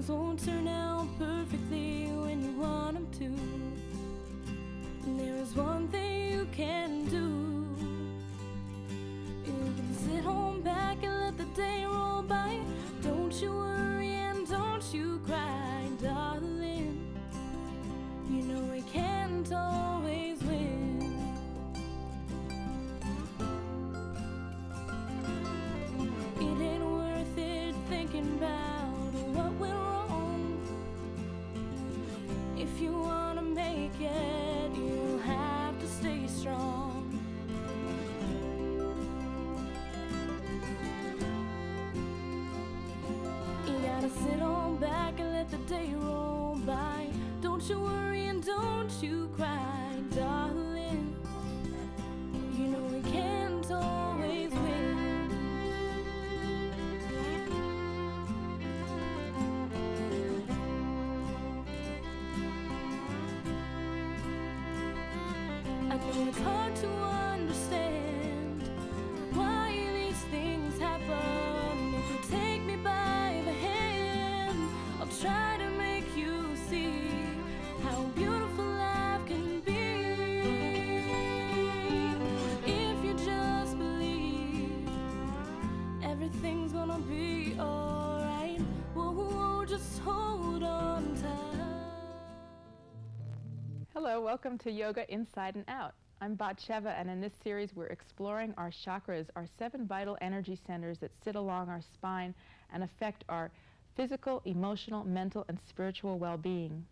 Things won't turn out perfectly when you want them to. And there is one thing you can do. You can sit home back and let the day roll by. Don't you worry and don't you cry, darling. You know we can't always win. It ain't worth it thinking about what went wrong. If you wanna make it, you have to stay strong. You gotta sit on back and let the day roll by. Don't you worry and don't you cry, darling. You know we can't always win. I know it's hard to understand why these things happen. If you take me by the hand, I'll try to make you see how beautiful life can be. If you just believe everything's gonna be alright, whoa, just hold on tight. Hello, welcome to Yoga Inside and Out. I'm Batsheva, and in this series we're exploring our chakras, our 7 vital energy centers that sit along our spine and affect our physical, emotional, mental, and spiritual well-being.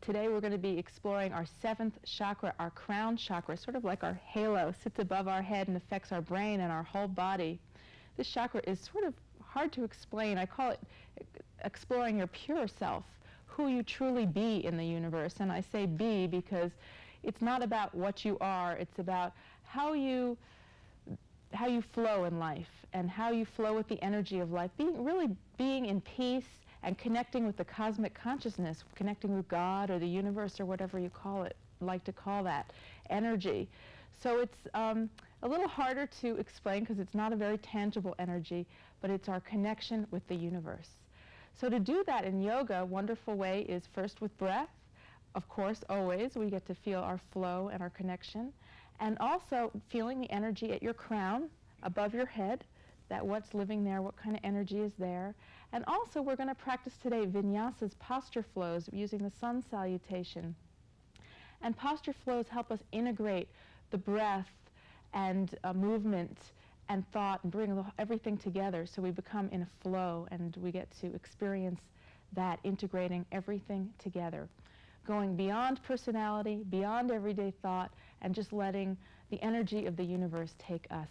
Today we're going to be exploring our 7th chakra, our crown chakra, sort of like our halo, sits above our head and affects our brain and our whole body. This chakra is sort of hard to explain. I call it exploring your pure self, who you truly be in the universe. And I say be because it's not about what you are, it's about how you flow in life and how you flow with the energy of life, being in peace and connecting with the cosmic consciousness, connecting with God or the universe or whatever you like to call that energy. So it's a little harder to explain because it's not a very tangible energy, but it's our connection with the universe. So to do that in yoga, a wonderful way is first with breath. Of course, always, we get to feel our flow and our connection. And also feeling the energy at your crown, above your head, that what's living there, what kind of energy is there. And also we're going to practice today vinyasas, posture flows, using the sun salutation. And posture flows help us integrate the breath and movement and thought and bring everything together so we become in a flow and we get to experience that, integrating everything together, going beyond personality, beyond everyday thought, and just letting the energy of the universe take us.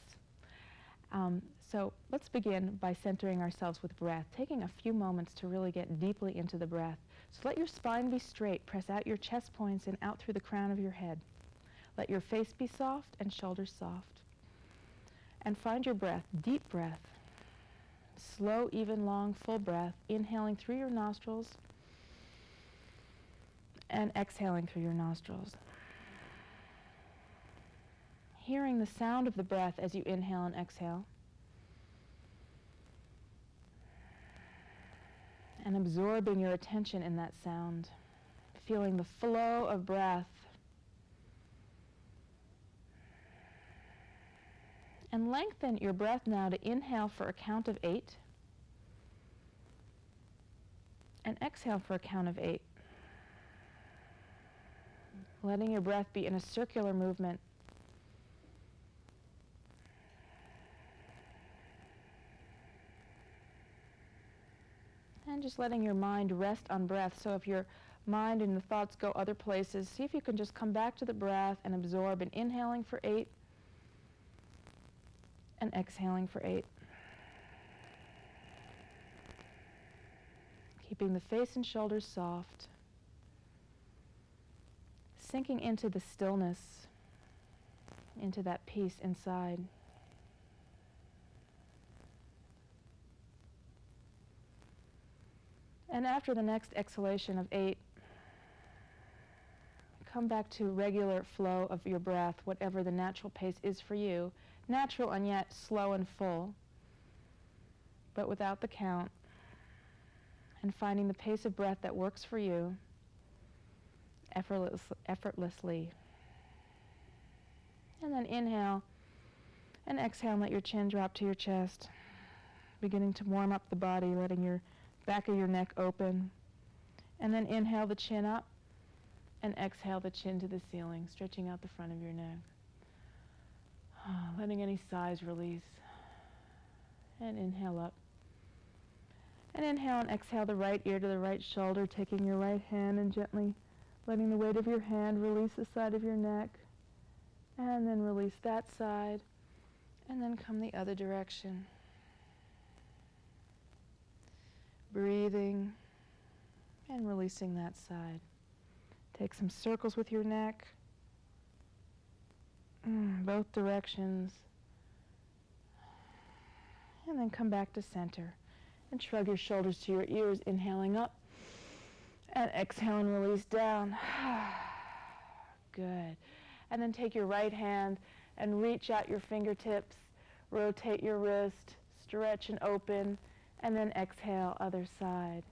So let's begin by centering ourselves with breath, taking a few moments to really get deeply into the breath. So let your spine be straight, press out your chest points and out through the crown of your head. Let your face be soft and shoulders soft. And find your breath, deep breath, slow, even, long, full breath, inhaling through your nostrils and exhaling through your nostrils. Hearing the sound of the breath as you inhale and exhale. And absorbing your attention in that sound. Feeling the flow of breath. And lengthen your breath now to inhale for a count of 8. And exhale for a count of 8. Letting your breath be in a circular movement. And just letting your mind rest on breath. So if your mind and the thoughts go other places, see if you can just come back to the breath and absorb, and inhaling for 8 and exhaling for 8. Keeping the face and shoulders soft. Sinking into the stillness, into that peace inside. And after the next exhalation of 8, come back to regular flow of your breath, whatever the natural pace is for you. Natural and yet slow and full, but without the count. and finding the pace of breath that works for you effortlessly. And then inhale and exhale and let your chin drop to your chest, beginning to warm up the body, letting your back of your neck open. And then inhale the chin up and exhale the chin to the ceiling, stretching out the front of your neck. Letting any sighs release. And inhale up. And inhale and exhale the right ear to the right shoulder, taking your right hand and gently letting the weight of your hand release the side of your neck. And then release that side. And then come the other direction. Breathing and releasing that side. Take some circles with your neck. Both directions. And then come back to center. And shrug your shoulders to your ears, inhaling up. And exhale and release down. Good. And then take your right hand and reach out your fingertips. Rotate your wrist. Stretch and open. And then exhale, other side.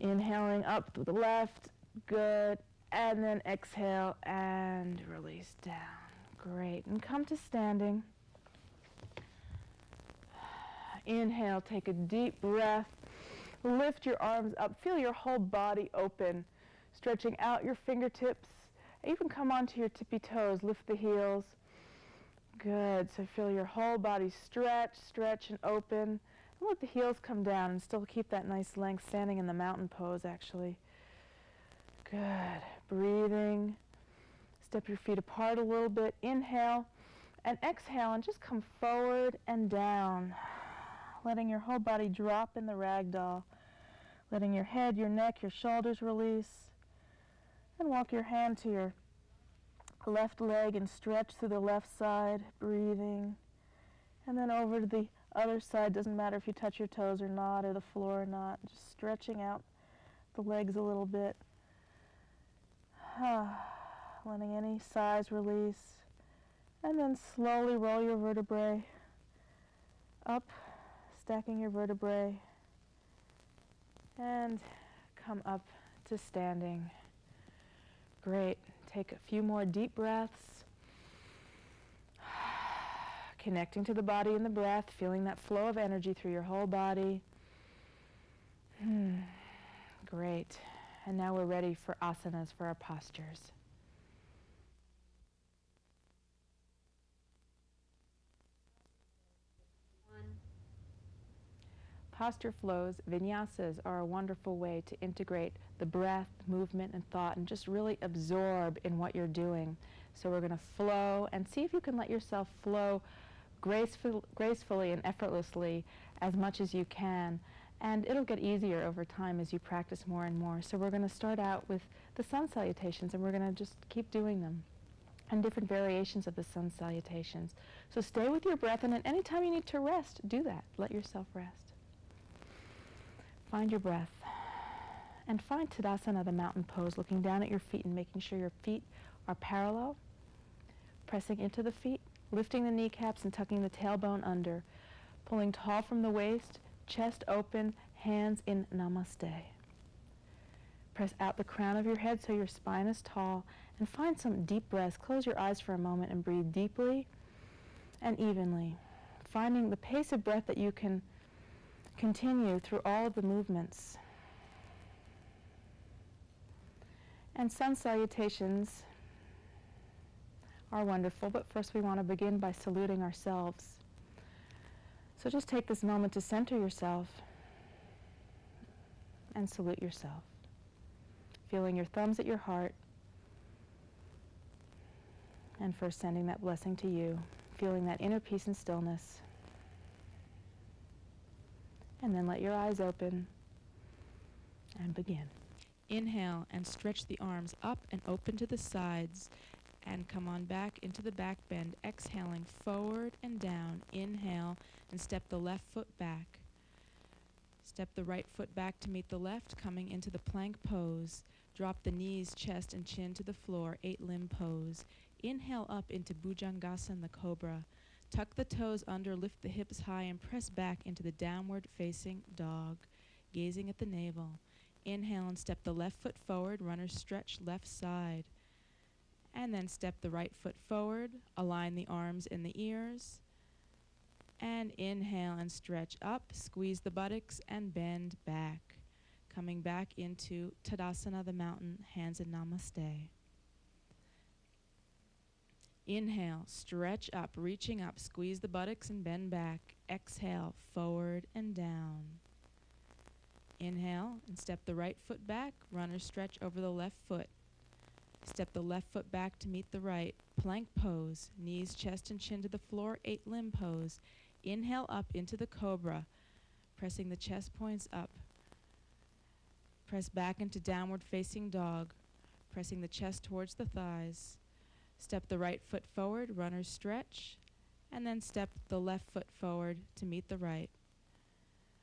Inhaling up to the left. Good. And then exhale and release down. Great. And come to standing. Inhale, take a deep breath. Lift your arms up. Feel your whole body open. Stretching out your fingertips. Even come onto your tippy toes. Lift the heels. Good. So feel your whole body stretch and open. And let the heels come down and still keep that nice length, standing in the mountain pose actually. Good. Breathing. Step your feet apart a little bit. Inhale and exhale and just come forward and down. Letting your whole body drop in the ragdoll. Letting your head, your neck, your shoulders release. And walk your hand to your left leg and stretch through the left side, breathing. And then over to the other side. Doesn't matter if you touch your toes or not, or the floor or not. Just stretching out the legs a little bit. Letting any sighs release. And then slowly roll your vertebrae up, stacking your vertebrae. And come up to standing. Great. Take a few more deep breaths. Connecting to the body and the breath, feeling that flow of energy through your whole body. Great. And now we're ready for asanas, for our postures. Posture flows, vinyasas, are a wonderful way to integrate the breath, movement, and thought and just really absorb in what you're doing. So we're going to flow and see if you can let yourself flow gracefully and effortlessly as much as you can. And it'll get easier over time as you practice more and more. So we're going to start out with the sun salutations, and we're going to just keep doing them, and different variations of the sun salutations. So stay with your breath, and at any time you need to rest, do that. Let yourself rest. Find your breath. And find Tadasana, the mountain pose, looking down at your feet and making sure your feet are parallel, pressing into the feet, lifting the kneecaps and tucking the tailbone under, pulling tall from the waist, chest open, hands in namaste. Press out the crown of your head so your spine is tall, and find some deep breaths. Close your eyes for a moment and breathe deeply and evenly, finding the pace of breath that you can continue through all of the movements. And sun salutations are wonderful, but first we want to begin by saluting ourselves. So just take this moment to center yourself and salute yourself. Feeling your thumbs at your heart, and first sending that blessing to you, feeling that inner peace and stillness. And then let your eyes open and begin. Inhale and stretch the arms up and open to the sides, and come on back into the back bend, exhaling forward and down. Inhale and step the left foot back. Step the right foot back to meet the left, coming into the plank pose. Drop the knees, chest, and chin to the floor, 8-limb pose. Inhale up into Bhujangasana, the cobra. Tuck the toes under, lift the hips high, and press back into the downward facing dog. gazing at the navel. Inhale and step the left foot forward, runner's stretch left side. And then step the right foot forward, align the arms in the ears. And inhale and stretch up, squeeze the buttocks and bend back. Coming back into Tadasana, the mountain, hands in Namaste. Inhale, stretch up, reaching up, squeeze the buttocks and bend back. Exhale, forward and down. Inhale and step the right foot back, runner stretch over the left foot. Step the left foot back to meet the right. Plank pose, knees, chest and chin to the floor, 8-limb pose. Inhale up into the cobra, pressing the chest points up. Press back into downward facing dog, pressing the chest towards the thighs. Step the right foot forward, runner's stretch, and then step the left foot forward to meet the right.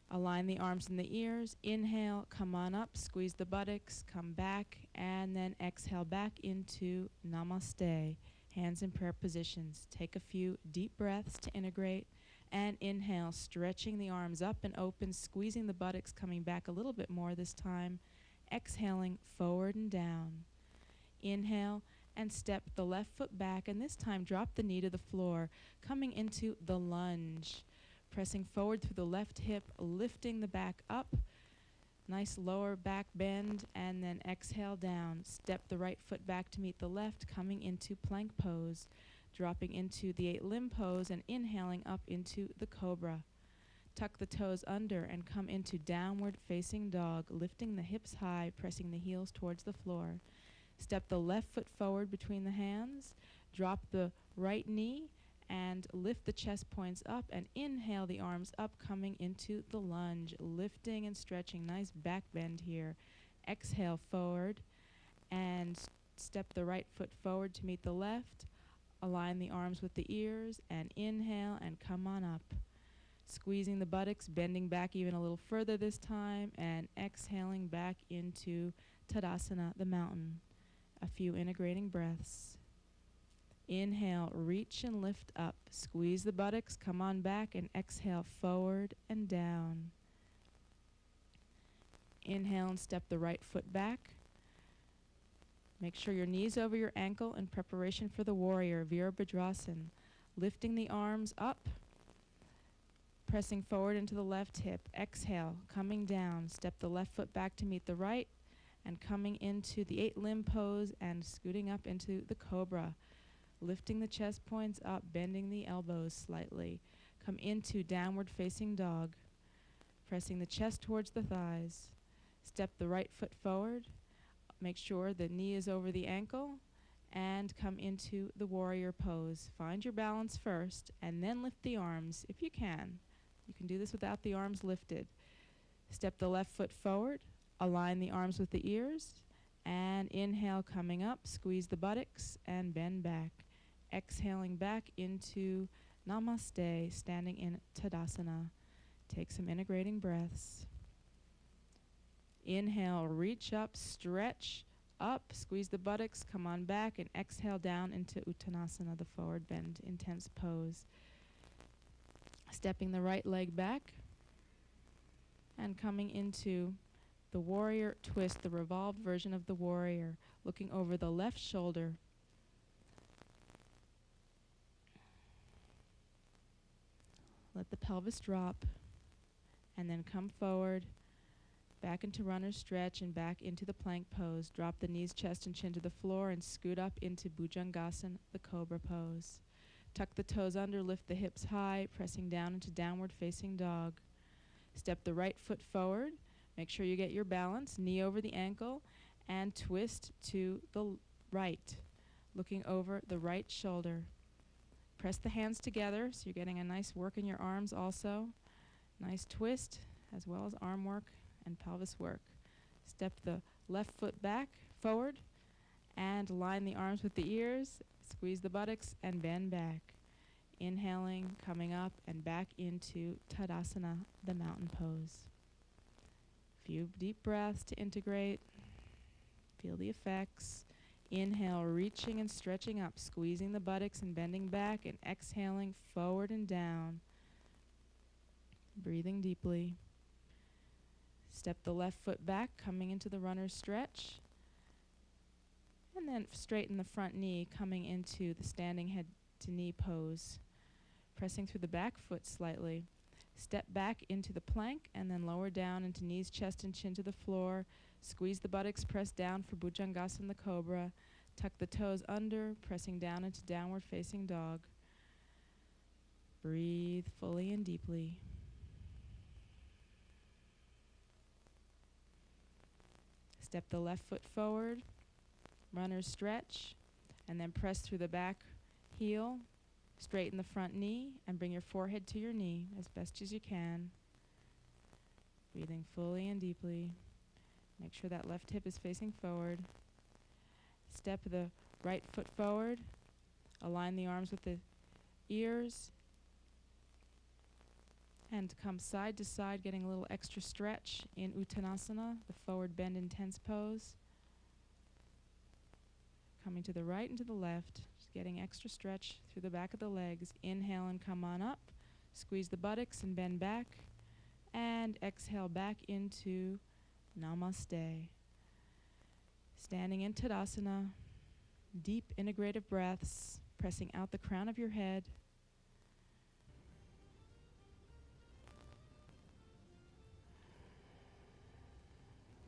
Align the arms in the ears. Inhale, come on up, squeeze the buttocks, come back, and then exhale back into Namaste. Hands in prayer positions. Take a few deep breaths to integrate. And inhale, stretching the arms up and open, squeezing the buttocks, coming back a little bit more this time. Exhaling, forward and down. Inhale, and step the left foot back, and this time drop the knee to the floor, coming into the lunge. Pressing forward through the left hip, lifting the back up. Nice lower back bend, and then exhale down. Step the right foot back to meet the left, coming into plank pose. Dropping into the 8-limb pose and inhaling up into the cobra. Tuck the toes under and come into downward facing dog, lifting the hips high, pressing the heels towards the floor. Step the left foot forward between the hands. Drop the right knee and lift the chest points up and inhale the arms up, coming into the lunge, lifting and stretching. Nice back bend here. Exhale forward and step the right foot forward to meet the left. Align the arms with the ears and inhale and come on up. Squeezing the buttocks, bending back even a little further this time, and exhaling back into Tadasana, the mountain. A few integrating breaths. Inhale, reach and lift up. Squeeze the buttocks, come on back, and exhale forward and down. Inhale and step the right foot back. Make sure your knees over your ankle in preparation for the warrior, Virabhadrasana. Lifting the arms up, pressing forward into the left hip. Exhale, coming down. Step the left foot back to meet the right, and coming into the 8-limb pose and scooting up into the cobra. Lifting the chest points up, bending the elbows slightly. Come into downward facing dog, pressing the chest towards the thighs. Step the right foot forward. Make sure the knee is over the ankle and come into the warrior pose. Find your balance first and then lift the arms if you can. You can do this without the arms lifted. Step the left foot forward, align the arms with the ears, and inhale coming up, squeeze the buttocks and bend back. Exhaling back into Namaste, standing in Tadasana. Take some integrating breaths. Inhale, reach up, stretch up, squeeze the buttocks, come on back, and exhale down into Uttanasana, the forward bend, intense pose. Stepping the right leg back and coming into the warrior twist, the revolved version of the warrior, looking over the left shoulder. Let the pelvis drop and then come forward. Back into runner's stretch and back into the plank pose. Drop the knees, chest, and chin to the floor and scoot up into Bhujangasana, the cobra pose. Tuck the toes under, lift the hips high, pressing down into downward facing dog. Step the right foot forward. Make sure you get your balance, knee over the ankle, and twist to the right, looking over the right shoulder. Press the hands together so you're getting a nice work in your arms also. Nice twist as well as arm work and pelvis work. Step the left foot back, forward, and line the arms with the ears. Squeeze the buttocks and bend back. Inhaling, coming up and back into Tadasana, the mountain pose. Few deep breaths to integrate. Feel the effects. Inhale, reaching and stretching up, squeezing the buttocks and bending back, and exhaling forward and down. Breathing deeply. Step the left foot back, coming into the runner's stretch. And then straighten the front knee, coming into the standing head to knee pose. Pressing through the back foot slightly. Step back into the plank and then lower down into knees, chest, and chin to the floor. Squeeze the buttocks, press down for Bhujangasana, the cobra. Tuck the toes under, pressing down into downward facing dog. Breathe fully and deeply. Step the left foot forward, runner's stretch, and then press through the back heel. Straighten the front knee and bring your forehead to your knee as best as you can. Breathing fully and deeply. Make sure that left hip is facing forward. Step the right foot forward. Align the arms with the ears. And come side to side, getting a little extra stretch in Uttanasana, the forward bend intense pose. Coming to the right and to the left, just getting extra stretch through the back of the legs. Inhale and come on up. Squeeze the buttocks and bend back. And exhale back into Namaste. Standing in Tadasana, deep integrative breaths, pressing out the crown of your head.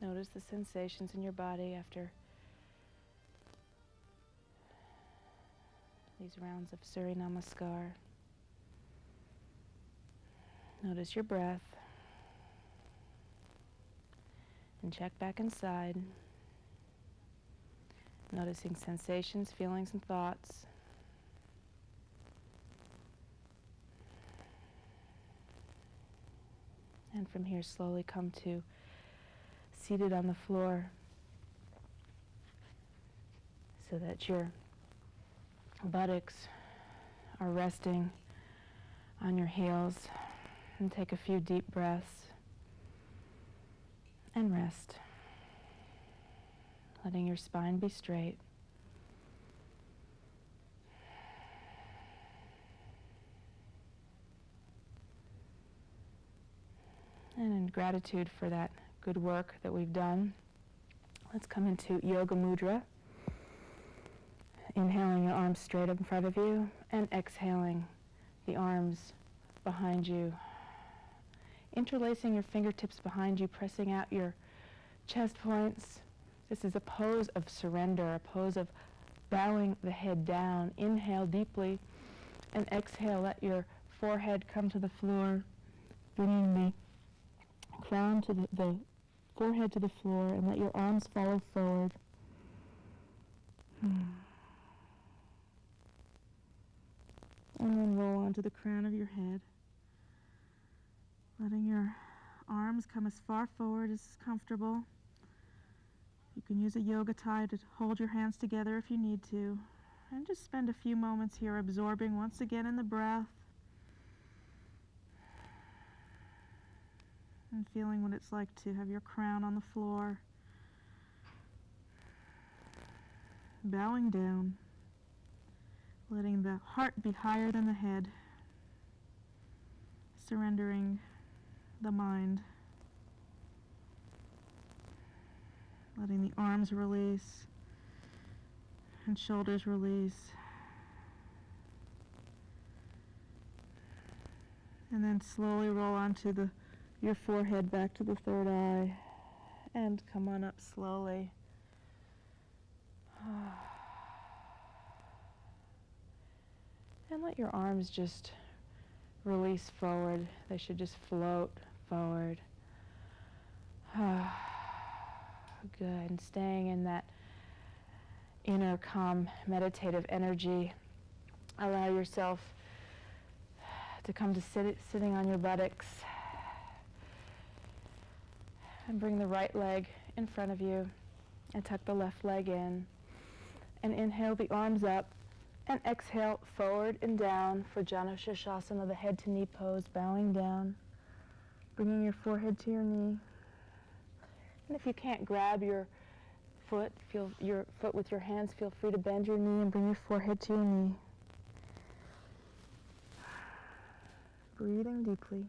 Notice the sensations in your body after these rounds of Surya Namaskar. Notice your breath. And check back inside. Noticing sensations, feelings, and thoughts. And from here, slowly come to seated on the floor so that your buttocks are resting on your heels, and take a few deep breaths and rest, letting your spine be straight. And in gratitude for that good work that we've done, let's come into Yoga Mudra. Inhaling your arms straight up in front of you and exhaling the arms behind you. Interlacing your fingertips behind you, pressing out your chest points. This is a pose of surrender, a pose of bowing the head down. Inhale deeply and exhale, let your forehead come to the floor, bringing the crown to the forehead to the floor, and let your arms follow forward. And then roll onto the crown of your head, letting your arms come as far forward as is comfortable. You can use a yoga tie to hold your hands together if you need to. And just spend a few moments here absorbing once again in the breath and feeling what it's like to have your crown on the floor. Bowing down, letting the heart be higher than the head, surrendering the mind, letting the arms release and shoulders release, and then slowly roll onto your forehead back to the third eye and come on up slowly. And let your arms just release forward. They should just float forward. Good. And staying in that inner calm meditative energy, allow yourself to come to sitting on your buttocks, and bring the right leg in front of you and tuck the left leg in, and inhale the arms up and exhale forward and down for Janu Shirshasana, the head to knee pose, bowing down, bringing your forehead to your knee. And if you can't grab your foot, feel your foot with your hands, feel free to bend your knee and bring your forehead to your knee. Breathing deeply.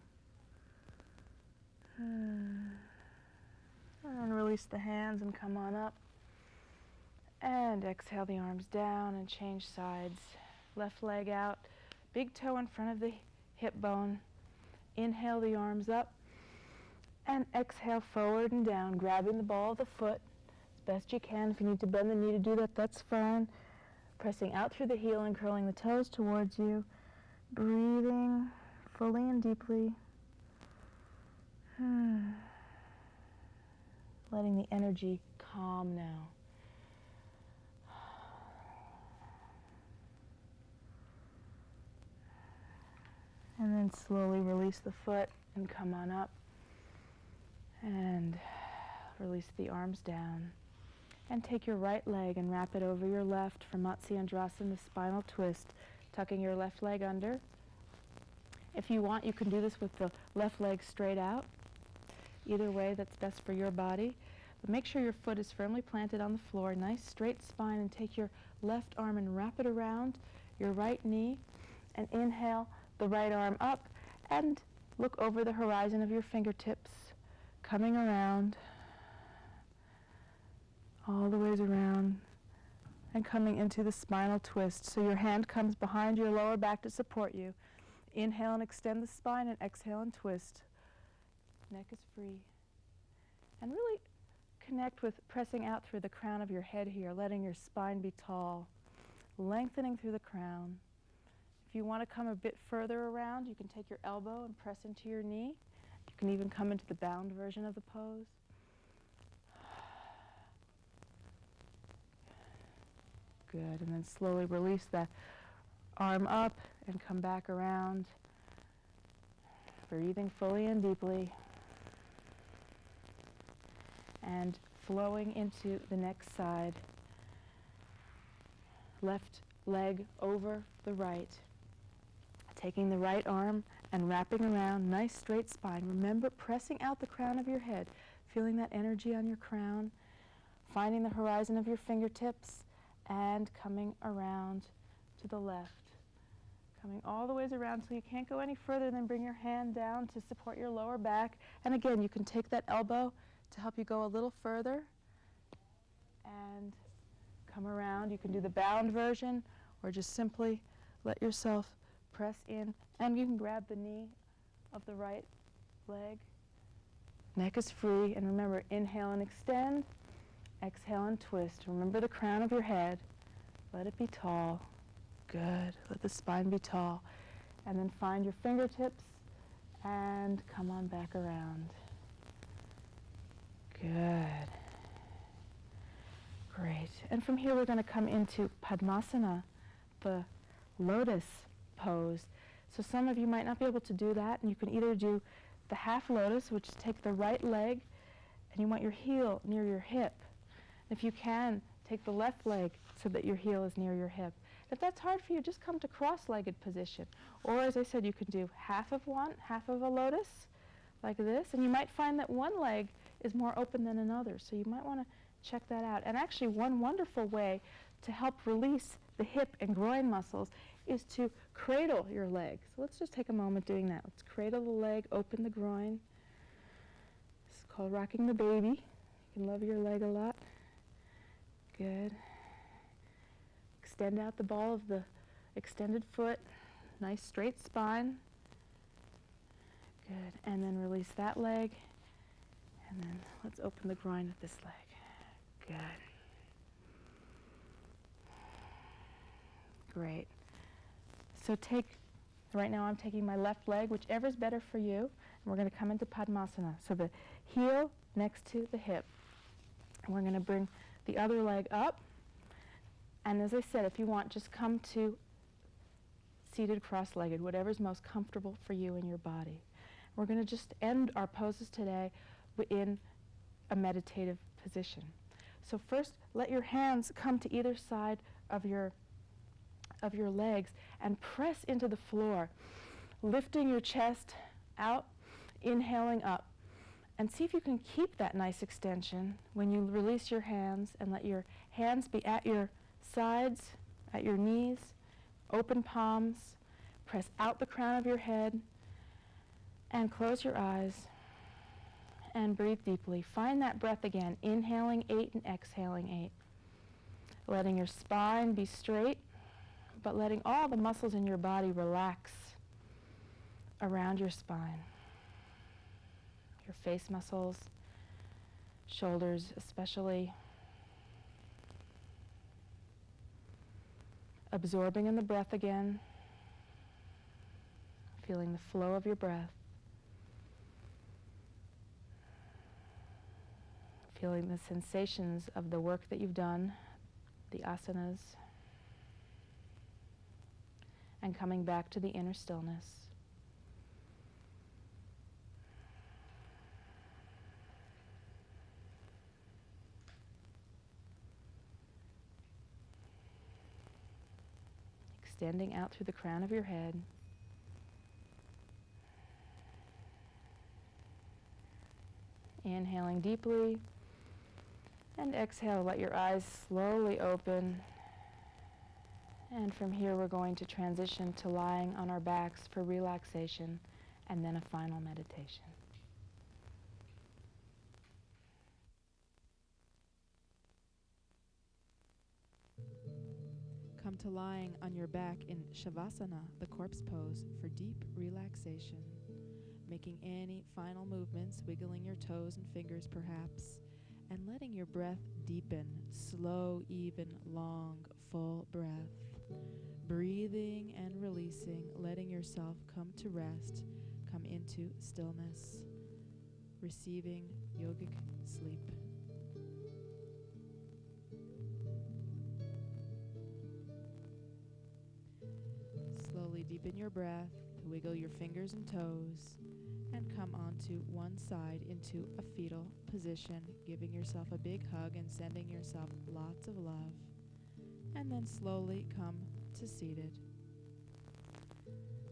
release the hands and come on up. And exhale the arms down and change sides. Left leg out, big toe in front of the hip bone. Inhale the arms up and exhale forward and down, grabbing the ball of the foot as best you can. If you need to bend the knee to do that, that's fine. Pressing out through the heel and curling the toes towards you. Breathing fully and deeply. Letting the energy calm now. And then slowly release the foot and come on up. And release the arms down. And take your right leg and wrap it over your left for Matsyendrasana, spinal twist, tucking your left leg under. If you want, you can do this with the left leg straight out. Either way, that's best for your body. But make sure your foot is firmly planted on the floor, nice straight spine, and take your left arm and wrap it around your right knee. And inhale the right arm up and look over the horizon of your fingertips, coming around, all the ways around, and coming into the spinal twist. So your hand comes behind your lower back to support you. Inhale and extend the spine, and exhale and twist. Neck is free. And really connect with pressing out through the crown of your head here, letting your spine be tall, lengthening through the crown. If you want to come a bit further around, you can take your elbow and press into your knee. You can even come into the bound version of the pose. Good, and then slowly release that arm up and come back around. Breathing fully and deeply. And flowing into the next side. Left leg over the right. Taking the right arm and wrapping around, nice straight spine. Remember, pressing out the crown of your head, feeling that energy on your crown, finding the horizon of your fingertips, and coming around to the left. Coming all the ways around till you can't go any further, then bring your hand down to support your lower back. And again, you can take that elbow to help you go a little further and come around. You can do the bound version or just simply let yourself press in, and you can grab the knee of the right leg. Neck is free, and remember, inhale and extend, exhale and twist. Remember the crown of your head. Let it be tall. Good. Let the spine be tall. And then find your fingertips and come on back around. Good. Great. And from here we're going to come into Padmasana, the lotus pose. So some of you might not be able to do that, and you can either do the half lotus, which is take the right leg and you want your heel near your hip. If you can, take the left leg so that your heel is near your hip. If that's hard for you, just come to cross-legged position. Or as I said, you could do half of one, half of a lotus, like this, and you might find that one leg is more open than another, so you might want to check that out. And actually, one wonderful way to help release the hip and groin muscles is to cradle your leg. So let's just take a moment doing that. Let's cradle the leg, open the groin. This is called rocking the baby. You can love your leg a lot. Good. Extend out the ball of the extended foot. Nice straight spine. Good. And then release that leg. And then let's open the groin with this leg. Good. Great. So right now I'm taking my left leg, whichever's better for you, and we're going to come into Padmasana. So the heel next to the hip. And we're going to bring the other leg up. And as I said, if you want, just come to seated cross-legged, whatever's most comfortable for you and your body. We're going to just end our poses today in a meditative position. So first, let your hands come to either side of your legs and press into the floor, lifting your chest out, inhaling up. And see if you can keep that nice extension when you release your hands, and let your hands be at your sides, at your knees, open palms, press out the crown of your head, and close your eyes. And breathe deeply. Find that breath again, inhaling 8 and exhaling 8. Letting your spine be straight, but letting all the muscles in your body relax around your spine. Your face muscles, shoulders especially. Absorbing in the breath again, feeling the flow of your breath. Feeling the sensations of the work that you've done, the asanas, and coming back to the inner stillness. Extending out through the crown of your head. Inhaling deeply. And exhale, let your eyes slowly open. And from here we're going to transition to lying on our backs for relaxation and then a final meditation. Come to lying on your back in Shavasana, the corpse pose, for deep relaxation. Making any final movements, wiggling your toes and fingers perhaps, and letting your breath deepen, slow, even, long, full breath. Breathing and releasing, letting yourself come to rest, come into stillness, receiving yogic sleep. Slowly deepen your breath, wiggle your fingers and toes, and come onto one side into a fetal position, giving yourself a big hug and sending yourself lots of love. And then slowly come to seated.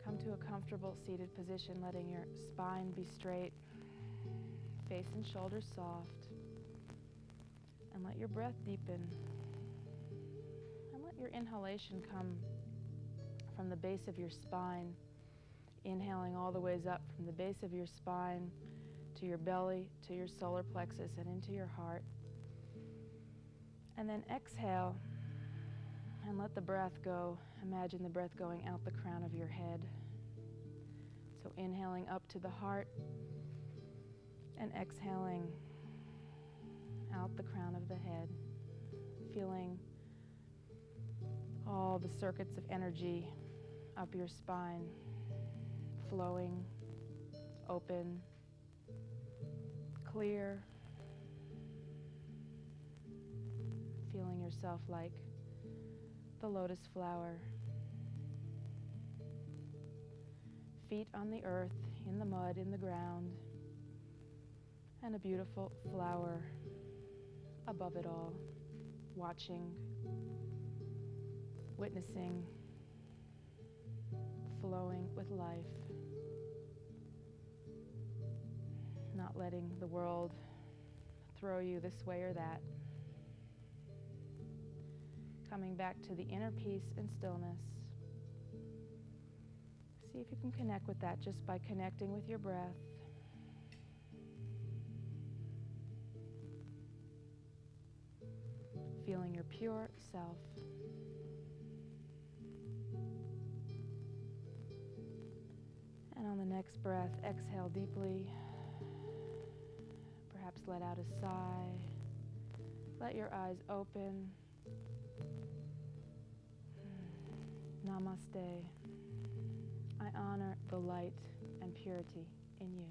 Come to a comfortable seated position, letting your spine be straight, face and shoulders soft, and let your breath deepen. And let your inhalation come from the base of your spine, inhaling all the ways up from the base of your spine to your belly, to your solar plexus, and into your heart. And then exhale and let the breath go. Imagine the breath going out the crown of your head. So inhaling up to the heart and exhaling out the crown of the head, feeling all the circuits of energy up your spine, flowing, open, clear, feeling yourself like the lotus flower, feet on the earth, in the mud, in the ground, and a beautiful flower above it all, watching, witnessing, flowing with life, not letting the world throw you this way or that. Coming back to the inner peace and stillness. See if you can connect with that just by connecting with your breath. Feeling your pure self. And on the next breath, exhale deeply. Perhaps let out a sigh. Let your eyes open. Namaste. I honor the light and purity in you.